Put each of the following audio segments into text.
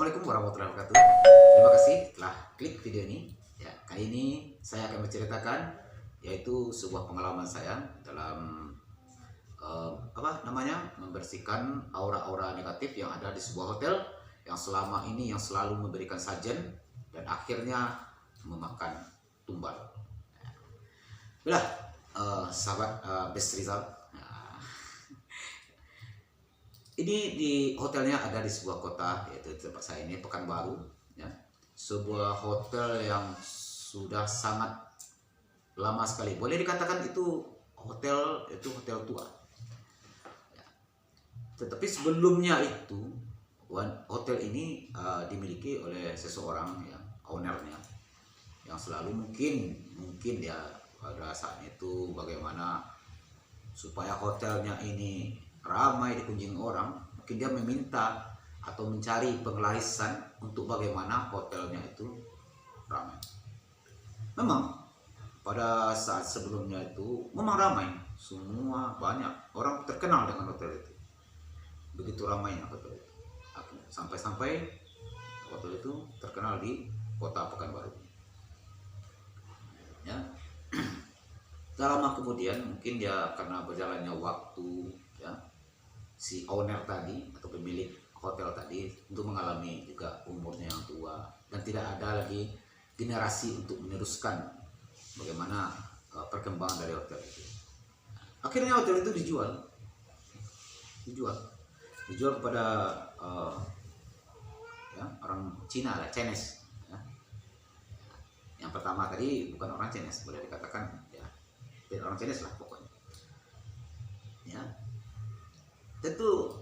Assalamualaikum warahmatullahi wabarakatuh. Terima kasih telah klik video ini. Ya, kali ini saya akan menceritakan yaitu sebuah pengalaman saya dalam membersihkan aura-aura negatif yang ada di sebuah hotel yang selama ini yang selalu memberikan sajen dan akhirnya memakan tumbal. Baiklah, sahabat Best Result. Ini di hotelnya ada di sebuah kota, yaitu tempat saya ini Pekanbaru, ya. Sebuah hotel yang sudah sangat lama sekali. Boleh dikatakan itu hotel tua. Ya. Tetapi sebelumnya itu hotel ini dimiliki oleh seseorang yang ownernya yang selalu mungkin dia pada saat itu bagaimana supaya hotelnya ini ramai dikunjungi orang, mungkin dia meminta atau mencari penglarisan untuk bagaimana hotelnya itu ramai. Memang pada saat sebelumnya itu memang ramai, semua banyak orang terkenal dengan hotel itu. Begitu ramainya hotel itu, sampai-sampai hotel itu terkenal di kota Pekanbaru. Ya. Tak lama kemudian mungkin dia karena berjalannya waktu, ya, si owner tadi atau pemilik hotel tadi untuk mengalami juga umurnya yang tua dan tidak ada lagi generasi untuk meneruskan bagaimana perkembangan dari hotel itu. Akhirnya hotel itu dijual kepada orang Cina lah, Chinese. Ya. Yang pertama tadi bukan orang Chinese, boleh dikatakan ya orang Chinese lah pokoknya. Ya. Tentu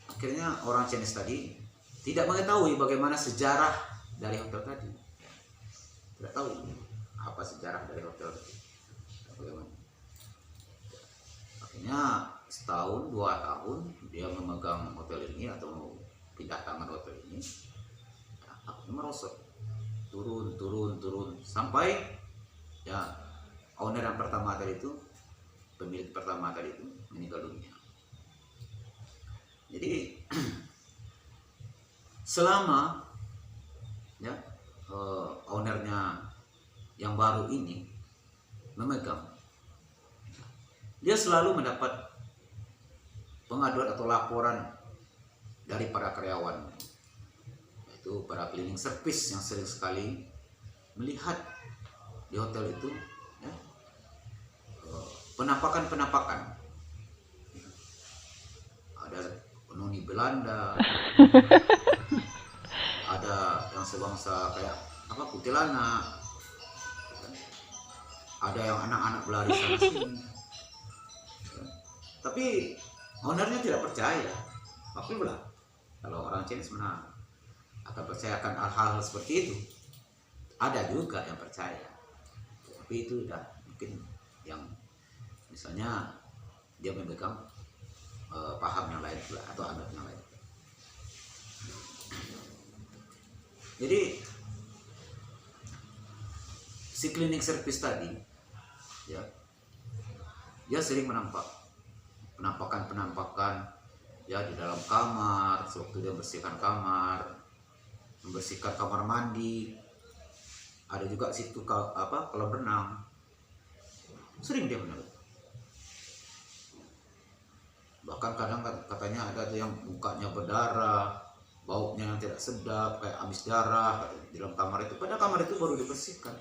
akhirnya orang Chinese tadi tidak mengetahui bagaimana sejarah dari hotel tadi. Tidak tahu apa sejarah dari hotel tadi. Bagaimana. Akhirnya setahun, 2 tahun dia memegang hotel ini atau pindah tangan hotel ini. Akhirnya merosot. Turun sampai ya owner yang pertama tadi itu, pemilik pertama tadi itu meninggal dunia. Jadi selama ya ownernya yang baru ini memegang, dia selalu mendapat pengaduan atau laporan dari para karyawan, yaitu para cleaning service yang sering sekali melihat di hotel itu ya, penampakan. Ada penghuni Belanda, ada yang sebangsa kayak kuntilanak, ada yang anak-anak berlari sana sini. Tapi ownernya tidak percaya. Tapi pula kalau orang Chinese mana akan percayakan hal-hal seperti itu. Ada juga yang percaya, tapi itu udah mungkin yang misalnya dia memegang paham yang lain juga atau adat yang lain. Jadi si cleaning service tadi ya, dia sering penampakan ya di dalam kamar, sewaktu dia membersihkan kamar mandi, ada juga situ kolam renang, sering dia menurut. Bahkan kadang katanya ada yang mukanya berdarah, baunya yang tidak sedap kayak amis darah di dalam kamar itu, padahal kamar itu baru dibersihkan.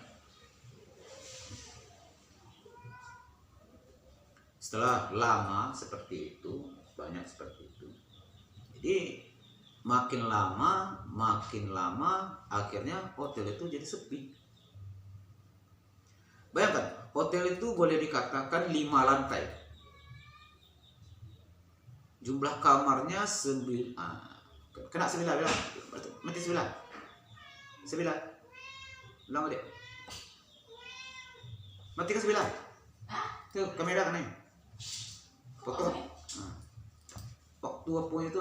Setelah lama seperti itu, banyak seperti itu, jadi makin lama akhirnya hotel itu jadi sepi. Bayangkan, hotel itu boleh dikatakan 5 lantai. Jumlah kamarnya 9. Kena 9 bilang. Mati 9. Bilang adik. Mati ke 9. Tuh kamera kan nih. Foto. Waktu apa itu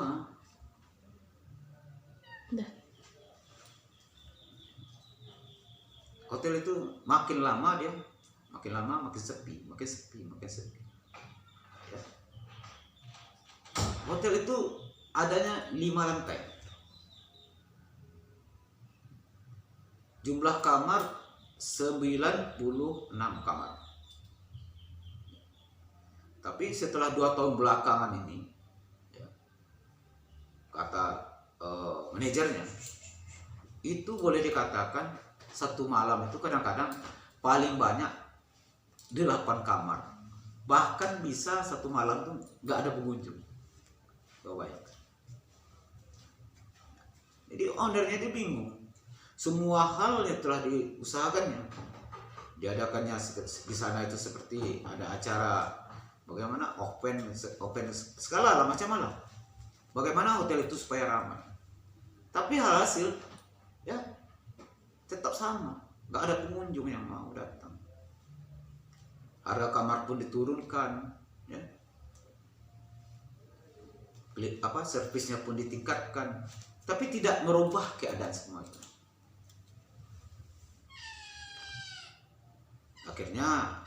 Udah. Hotel itu makin lama makin sepi. Ya. Hotel itu adanya 5 lantai. jumlah kamar 96 kamar. Tapi setelah 2 tahun belakangan ini, ya, kata manajernya, itu boleh dikatakan satu malam itu kadang-kadang paling banyak 8 kamar. Bahkan bisa satu malam tuh nggak ada pengunjung. Coba ya. Jadi ownernya dia bingung. Semua hal yang telah diusahakannya, diadakannya di sana itu seperti ada acara bagaimana open skala lah macam-macam. Bagaimana hotel itu supaya ramai. Tapi hasil ya tetap sama, nggak ada pengunjung yang mau datang. Harga kamar pun diturunkan, ya. Servisnya pun ditingkatkan, tapi tidak merubah keadaan semua itu. Akhirnya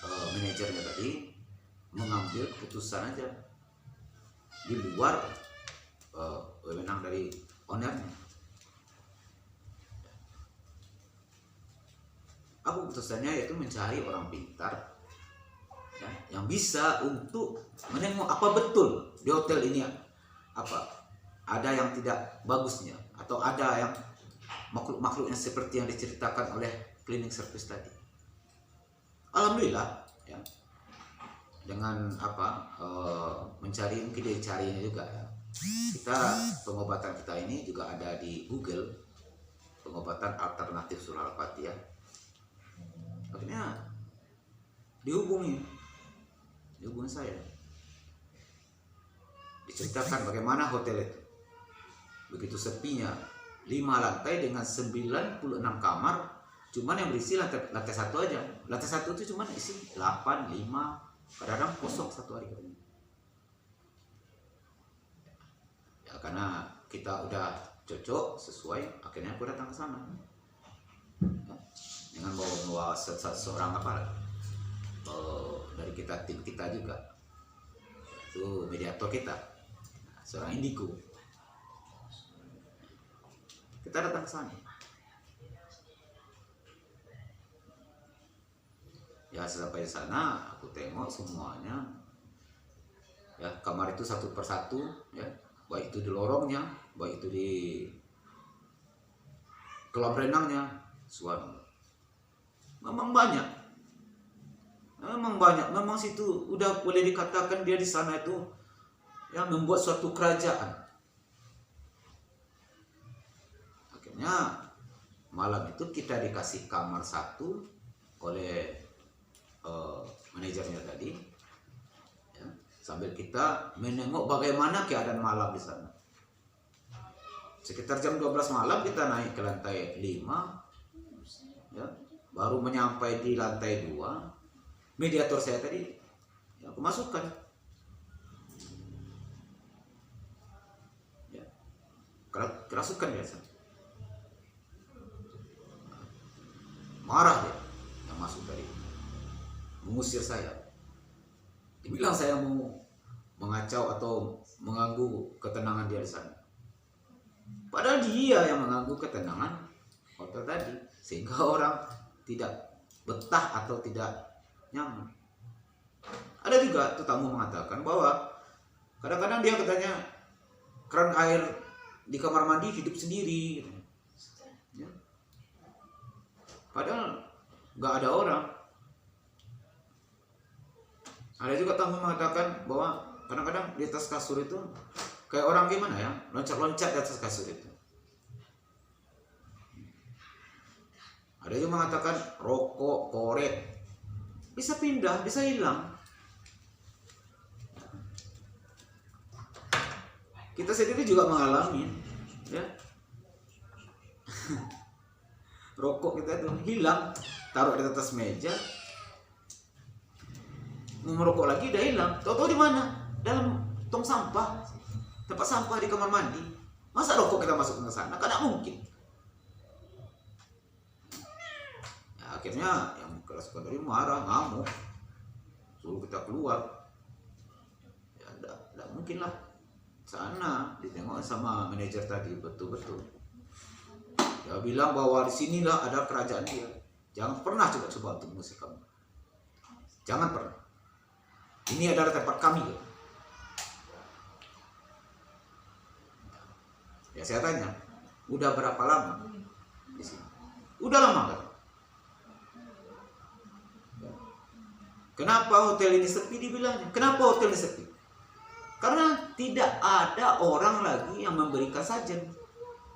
manajernya tadi mengambil keputusan aja di luar wewenang dari ownernya. Apa keputusannya? Yaitu mencari orang pintar, ya, yang bisa untuk menengok apa betul di hotel ini, apa ada yang tidak bagusnya atau ada yang makhluk-makhluknya seperti yang diceritakan oleh cleaning service tadi. Alhamdulillah, ya, dengan mencari, mungkin dicarinya juga, ya. Pengobatan kita ini juga ada di Google, pengobatan alternatif Suralapati, ya. Akhirnya dihubungi saya, diceritakan bagaimana hotel itu begitu sepinya, 5 lantai dengan 96 kamar, cuman yang berisi lantai 1 aja. Lantai 1 itu cuman isi 8, 5, kadang-kadang kosong satu hari. Ya karena kita udah cocok, sesuai, akhirnya aku datang ke sana. Ya, dengan bawa seorang dari tim kita juga, itu mediator kita, seorang indigo. Kita datang ke sana. Ya sampai di sana aku tengok semuanya, ya kamar itu satu persatu, ya, baik itu di lorongnya, baik itu di kolam renangnya, memang banyak, memang situ udah boleh dikatakan dia di sana itu yang membuat suatu kerajaan. Akhirnya malam itu kita dikasih kamar 1 oleh manajernya tadi, ya, sambil kita menengok bagaimana keadaan malam di sana. Sekitar jam 12 malam kita naik ke lantai 5, ya, baru menyampai di lantai 2, mediator saya tadi, ya, aku masukkan, ya, kerasukan biasa, marah dia yang masuk tadi, mengusir saya, dibilang saya mau mengacau atau mengganggu ketenangan dia di sana. Padahal dia yang mengganggu ketenangan hotel tadi, sehingga orang tidak betah atau tidak nyaman. Ada juga tamu mengatakan bahwa kadang-kadang dia katanya keran air di kamar mandi hidup sendiri, ya. Padahal nggak ada orang. Ada juga tamu mengatakan bahwa kadang-kadang di atas kasur itu kayak orang gimana ya, loncat-loncat di atas kasur itu. Ada juga mengatakan rokok, korek bisa pindah, bisa hilang. Kita sendiri juga mengalami, ya. Rokok kita itu hilang, taruh di atas meja, mau merokok lagi udah hilang. Tahu-tahu di mana? Dalam tong sampah, tempat sampah di kamar mandi. Masa rokok kita masuk ke sana? Kan tidak mungkin. Ya, akhirnya yang kerasukan tadi marah, ngamuk, suruh kita keluar. Ya tidak mungkin lah. Sana ditengok sama manajer tadi, betul-betul Dia bilang bahwa di sinilah ada kerajaan dia. Jangan pernah coba-coba untuk mengusir kamu. Jangan pernah. Ini adalah tempat kami. Ya saya tanya, udah berapa lama di sini? Udah lama kan? Kenapa hotel ini sepi dibilangnya? Kenapa hotel ini sepi? Karena tidak ada orang lagi yang memberikan sajen.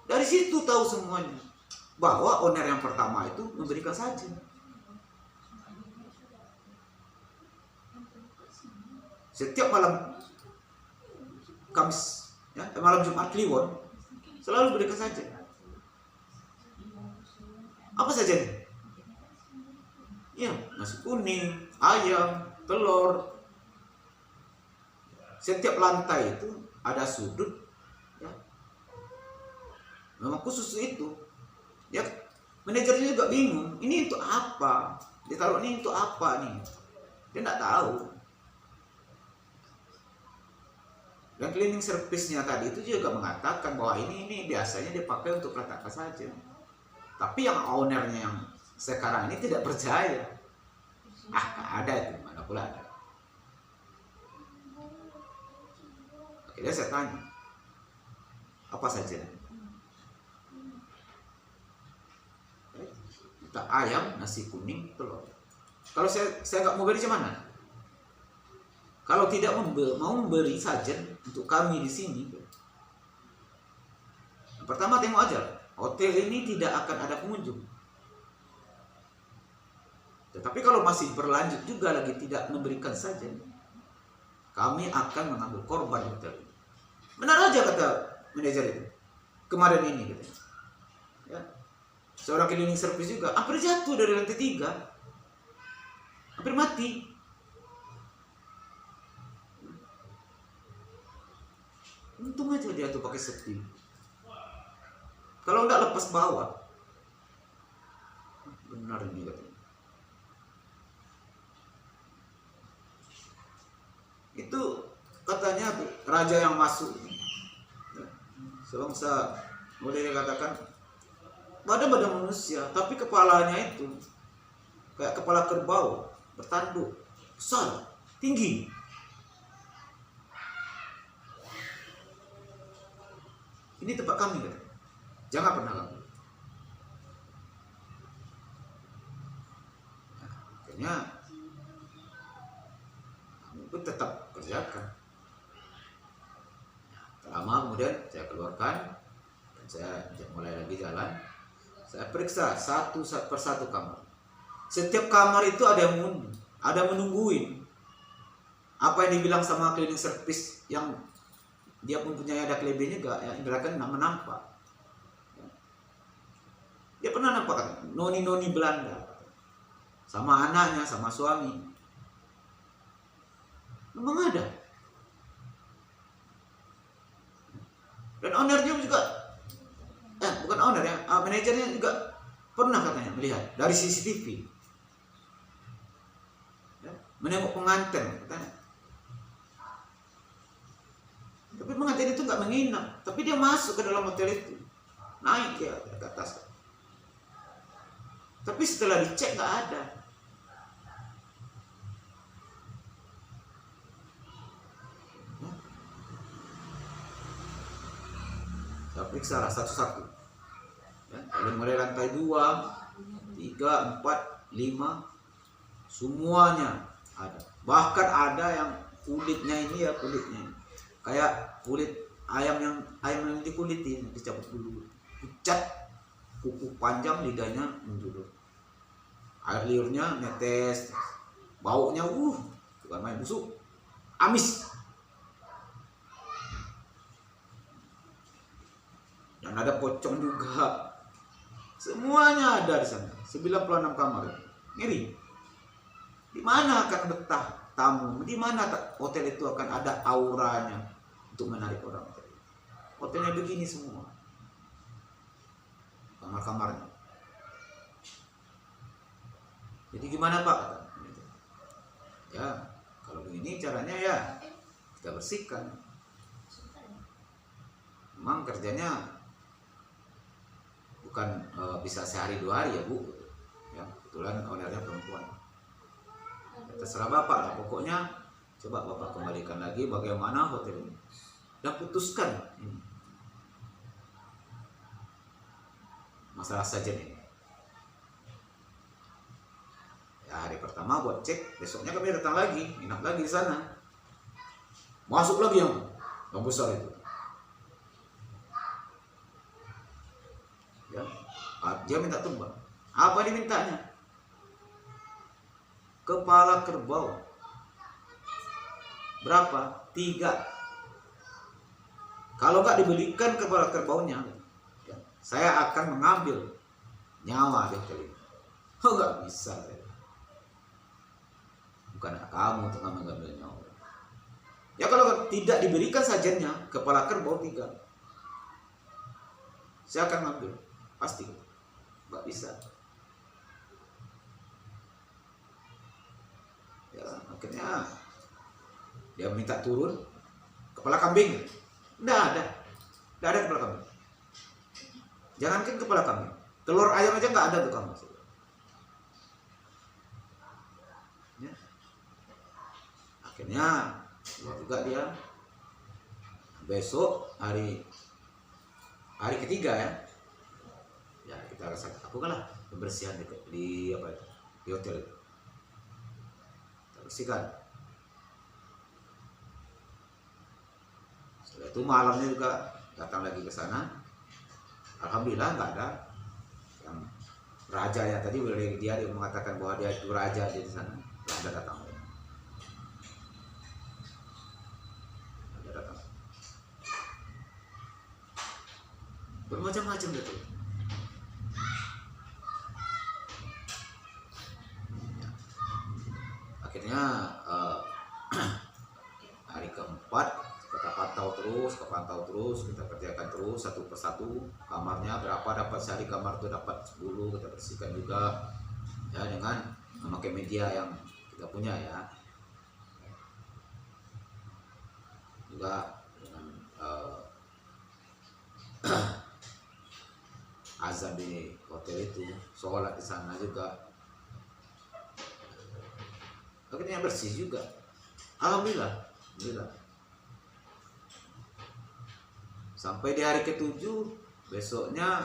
Dari situ tahu semuanya bahwa owner yang pertama itu memberikan sajen. Setiap malam Kamis, ya, malam Jumat Kliwon selalu berikan sajen. Apa sajen? Ya, nasi kuning, ayam, telur. Setiap lantai itu ada sudut, ya. Memang khusus itu. Ya, manajernya juga bingung. Ini untuk apa? Ditaruh ini untuk apa nih? Dia tidak tahu. Dan cleaning service-nya tadi itu juga mengatakan bahwa ini biasanya dipakai untuk peletakan saja. Tapi yang ownernya yang sekarang ini tidak percaya. Gak ada itu, mana pula ada. Akhirnya saya tanya, apa saja? Kita ayam, nasi kuning, telur. Kalau saya nggak mau beri mana? Kalau tidak mau memberi sajen untuk kami di sini, pertama tengok aja, hotel ini tidak akan ada pengunjung. Tetapi kalau masih berlanjut juga lagi tidak memberikan sajen, kami akan mengambil korban hotel. Benar aja kata manajer itu. Kemarin ini gitu. Ya. Seorang cleaning service juga hampir jatuh dari lantai 3. Hampir mati. Untung aja dia tuh pakai safety. Kalau enggak lepas bawah. Benar ini katanya. Itu katanya tuh raja yang masuk, sebangsa boleh dikatakan badan manusia, tapi kepalanya itu kayak kepala kerbau, bertanduk, besar, tinggi. Ini tempat kami kan? Jangan pernah ganggu. Nah, akhirnya kami pun tetap kerjakan. Lama kemudian saya keluarkan dan saya mulai lagi jalan. Saya periksa satu persatu kamar. Setiap kamar itu ada yang menungguin. Apa yang dibilang sama cleaning service yang dia mempunyai ada kelebihannya enggak, ya, ibaratkan menampak. Dia pernah nampak kan? Noni-noni Belanda sama anaknya, sama suami. Memang ada. Dan ownernya juga, bukan owner ya, manajernya juga pernah katanya melihat dari CCTV. Ya, menengok pengantin katanya. Tapi pengantin itu nggak menginap, tapi dia masuk ke dalam hotel itu, naik ya ke atas. Tapi setelah dicek nggak ada. Saya periksa lah satu-satu. Ya, dari mulai lantai 2, 3, 4, 5, semuanya ada. Bahkan ada yang kulitnya ini ya kulitnya kayak kulit ayam yang dikulitin, dicabut dulu, pucat, kuku panjang, lidahnya menjulur, air liurnya netes, baunya bukan main, busuk, amis. Dan ada pocong juga. Semuanya ada di sana. 96 kamar. Ngeri. Di mana akan betah tamu? Di mana hotel itu akan ada auranya untuk menarik orang? Hotelnya begini semua. Kamar-kamarnya. Jadi gimana Pak? Ya, kalau begini caranya ya kita bersihkan. Memang kerjanya bukan bisa sehari 2 hari ya Bu ya, kebetulan ownernya perempuan. Terserah Bapak lah, pokoknya coba Bapak kembalikan lagi bagaimana hotel ini dan putuskan ini masalah sajen ini ya. Hari pertama buat cek, besoknya kami datang lagi, nginap lagi di sana, masuk lagi yang besar itu ya. Dia minta tumbang. Apa dimintanya? Kepala kerbau. Berapa? 3. Kalau nggak dibelikan kepala kerbaunya, ya, saya akan mengambil nyawa di hotel ini. Oh, nggak bisa. Bukan kamu untuk mengambil nyawa. Ya kalau tidak diberikan sajennya, kepala kerbau 3, saya akan ngambil. Pasti. Nggak bisa. Ya, akhirnya dia minta turun kepala kambing. Nggak ada kepala kambing. Jangankan kepala kambing, telur ayam aja nggak ada tuh kamu. Ya. Akhirnya juga dia besok hari ketiga ya kita rasa aku kan lah pembersihan di hotel itu. Kita bersihkan. Setelah itu malamnya juga datang lagi ke sana. Alhamdulillah nggak ada yang rajanya tadi, dia mengatakan bahwa dia itu raja di sana. Nggak ada datang. Bermacam-macam gitu. Akhirnya hari keempat kita pantau terus, kita kerjakan terus satu persatu. Kamarnya berapa dapat sehari, kamar itu dapat 10, kita bersihkan juga ya dengan memakai media yang kita punya ya. Juga dengan azan di hotel itu, sholat di sana juga. Akhirnya bersih juga. Alhamdulillah. Sampai di hari ke-7 besoknya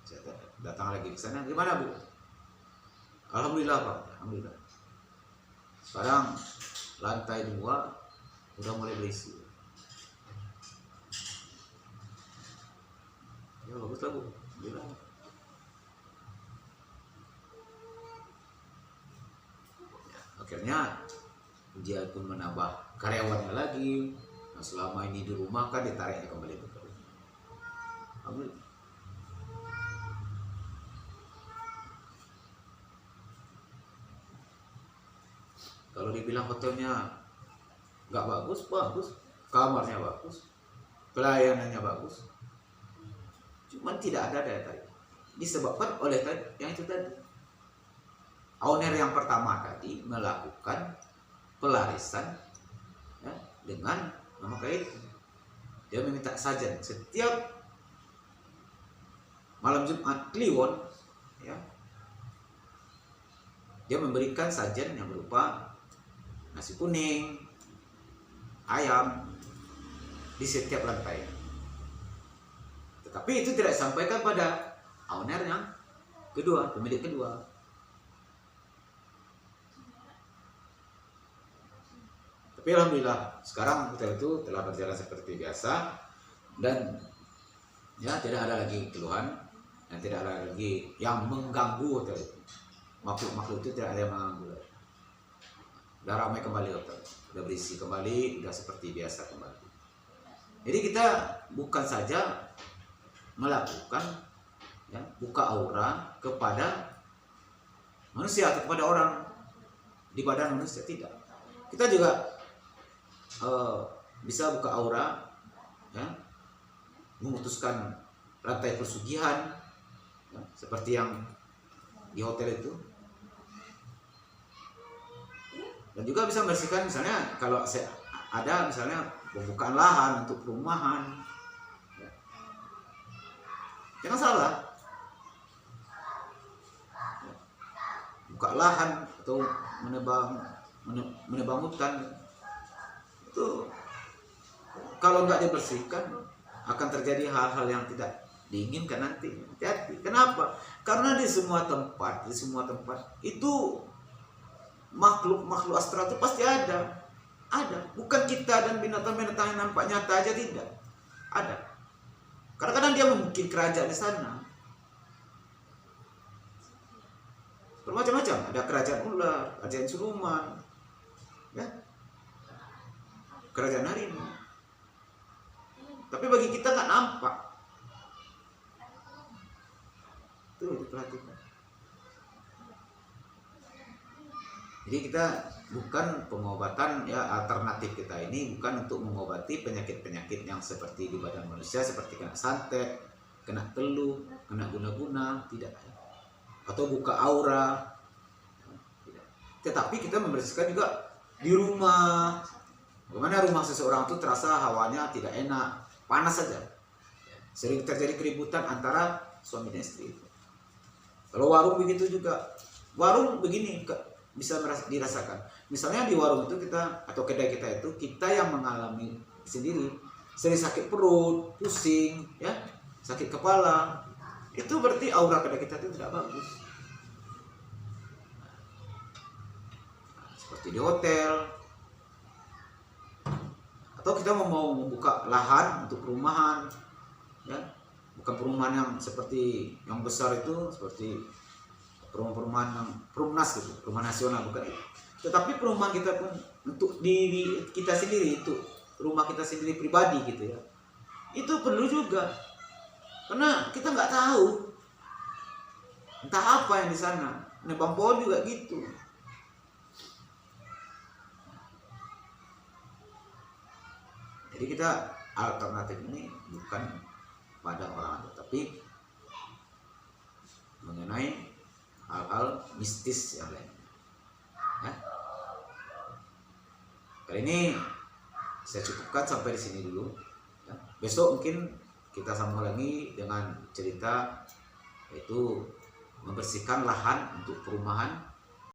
saya datang lagi ke sana. Gimana Bu? Alhamdulillah Pak. Alhamdulillah. Sekarang lantai 2 udah mulai berisi. Ya bagus lah Bu. Alhamdulillah. Ya, akhirnya dia pun menambah karyawannya lagi. Nah, selama ini di rumah kan ditariknya kembali ke rumah. Alhamdulillah. Kalau dibilang hotelnya nggak bagus, kamarnya bagus, pelayanannya bagus, cuman tidak ada daya tarik. Disebabkan oleh yang itu tadi, owner yang pertama tadi melakukan pelarisan ya, dengan memakai itu. Dia meminta sajen setiap malam Jumat Kliwon ya, dia memberikan sajen yang berupa nasi kuning, ayam di setiap lantai. Tetapi itu tidak disampaikan pada owner yang kedua, pemilik kedua. Tapi alhamdulillah sekarang hotel itu telah berjalan seperti biasa dan ya tidak ada lagi keluhan dan tidak ada lagi yang mengganggu hotel itu. Makhluk-makhluk itu tidak ada yang mengganggu. Udah ramai kembali hotel, udah berisi kembali, udah seperti biasa kembali. Jadi kita bukan saja melakukan ya, buka aura kepada manusia atau kepada orang di badan manusia, tidak. Kita juga bisa buka aura ya, memutuskan rantai pesugihan ya, seperti yang di hotel itu. Dan juga bisa membersihkan, misalnya kalau ada misalnya pembukaan lahan untuk perumahan ya. Jangan salah, membuka lahan atau menebang hutan itu kalau nggak dibersihkan akan terjadi hal-hal yang tidak diinginkan nanti. Hati-hati. Kenapa? Karena di semua tempat itu makhluk astral itu pasti ada. Bukan kita dan binatang-binatang yang nampak nyata aja, tidak ada. Kadang-kadang dia mungkin kerajaan di sana bermacam-macam. Ada kerajaan ular, kerajaan siluman, ya, kerajaan harimau. Tapi bagi kita nggak nampak. Itu diperhatikan. Jadi kita bukan pengobatan, ya, alternatif kita ini bukan untuk mengobati penyakit-penyakit yang seperti di badan manusia, seperti kena santet, kena teluh, kena guna-guna, tidak. Atau buka aura, tidak. Tetapi kita membersihkan juga di rumah. Bagaimana rumah seseorang itu terasa hawanya tidak enak, panas saja. Sering terjadi keributan antara suami dan istri. Kalau warung begitu juga. Warung begini bisa dirasakan. Misalnya di warung itu kita atau kedai kita itu kita yang mengalami sendiri, sering sakit perut, pusing, ya, sakit kepala, itu berarti aura kedai kita itu tidak bagus. Seperti di hotel, atau kita mau membuka lahan untuk perumahan, ya, bukan perumahan yang seperti yang besar itu, seperti perumahan yang perumnas gitu, perumahan nasional, bukan itu. Tetapi perumahan kita pun untuk diri kita sendiri, itu rumah kita sendiri pribadi gitu ya, itu perlu juga, karena kita nggak tahu entah apa yang di sana. Nebang pohon juga gitu. Jadi kita alternatif ini bukan pada orang, tetapi mengenai hal-hal mistis yang lain. Ya. Kali ini saya cukupkan sampai di sini dulu. Ya. Besok mungkin kita sambung lagi dengan cerita, yaitu membersihkan lahan untuk perumahan